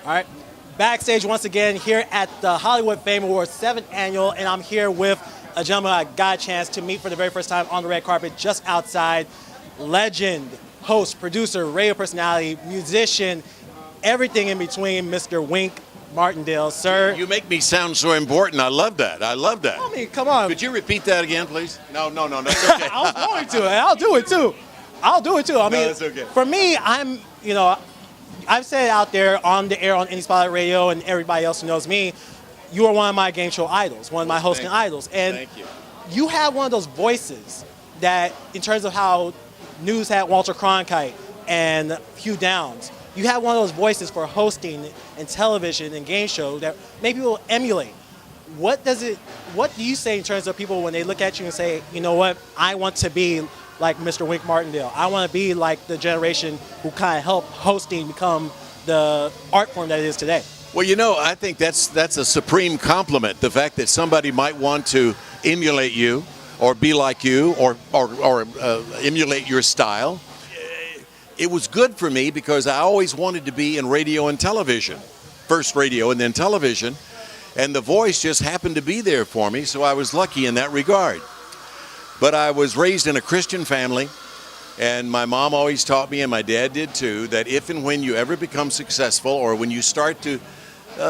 All right. Backstage once again here at the Hollywood F.A.M.E Awards 7th annual, and I'm here with a gentleman I got a chance to meet for the very first time on the red carpet just outside. Legend, host, producer, radio personality, musician, everything in between, Mr. Wink Martindale, sir. You make me sound so important. I love that. I love that. I mean, come on. Could you repeat that again, please? No, that's okay. I was going to, and I'll do it too. I mean, that's okay. For me, I've said it out there on the air on Any Spotlight Radio, and everybody else who knows me, you are one of my game show idols, one of my hosting idols. And Thank you. You have one of those voices that, in terms of how News had Walter Cronkite and Hugh Downs, you have one of those voices for hosting and television and game shows that maybe will emulate. What do you say in terms of people when they look at you and say, you know what, I want to be like Mr. Wink Martindale. I want to be like the generation who kind of helped hosting become the art form that it is today. Well, I think that's a supreme compliment. The fact that somebody might want to emulate you, or be like you, or emulate your style. It was good for me because I always wanted to be in radio and television. First radio and then television. And the voice just happened to be there for me, so I was lucky in that regard. But I was raised in a Christian family, and my mom always taught me, and my dad did too, that if and when you ever become successful, or when you start to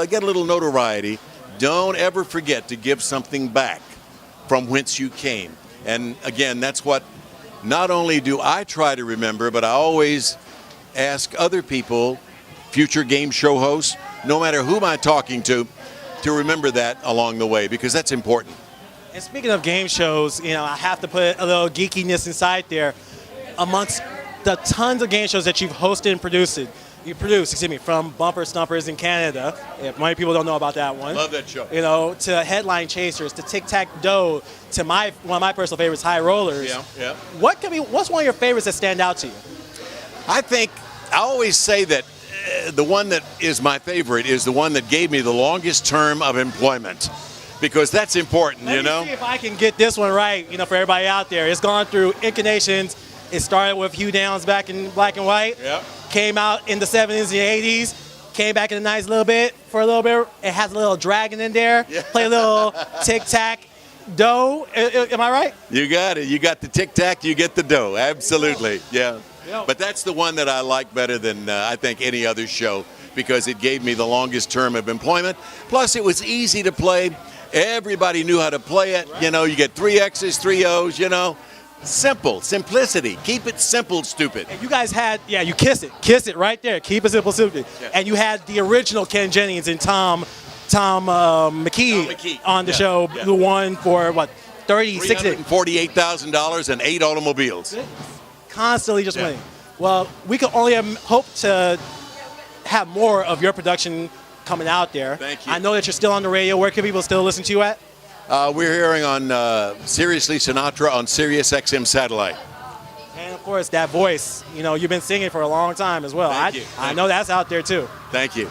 get a little notoriety, don't ever forget to give something back from whence you came. And again, that's what not only do I try to remember, but I always ask other people, future game show hosts, no matter who I'm talking to remember that along the way, because that's important. And speaking of game shows, I have to put a little geekiness inside there. Amongst the tons of game shows that you've hosted and produced, from Bumper Stumpers in Canada. If many people don't know about that one. Love that show. To Headline Chasers, to Tic-Tac-Dough, to one of my personal favorites, High Rollers. Yeah. What's one of your favorites that stand out to you? I always say that the one that is my favorite is the one that gave me the longest term of employment. Because that's important, Let me see if I can get this one right, for everybody out there. It's gone through incarnations. It started with Hugh Downs back in black and white. Yep. Came out in the 70s and 80s. Came back in the 90s for a little bit. It has a little dragon in there. Yeah. Play a little Tic-Tac-Dough. Am I right? You got it. You got the tic-tac, you get the dough. Absolutely. Yeah. Yep. But that's the one that I like better than I think any other show, because it gave me the longest term of employment. Plus, it was easy to play. Everybody knew how to play it. Right. You get 3 X's, 3 O's, Simple, simplicity. Keep it simple, stupid. And you guys had, you kiss it right there. Keep it simple, stupid. Yeah. And you had the original Ken Jennings and Tom McKee on the show, who won for what, $348,000 and 8 automobiles. Constantly just winning. Well, we can only hope to have more of your production coming out there. Thank you. I know that you're still on the radio. Where can people still listen to you at? We're hearing on Seriously Sinatra on Sirius XM satellite. And of course, that voice. You've been singing for a long time as well. Thank you. I know that's out there too. Thank you.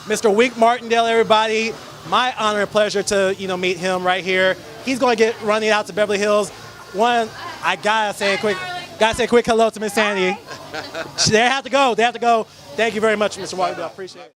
Mr. Wink Martindale, everybody. My honor and pleasure to meet him right here. He's going to get running out to Beverly Hills. I gotta say a quick hello to Miss Sandy. They have to go. Thank you very much, Mr. Martindale. Appreciate it.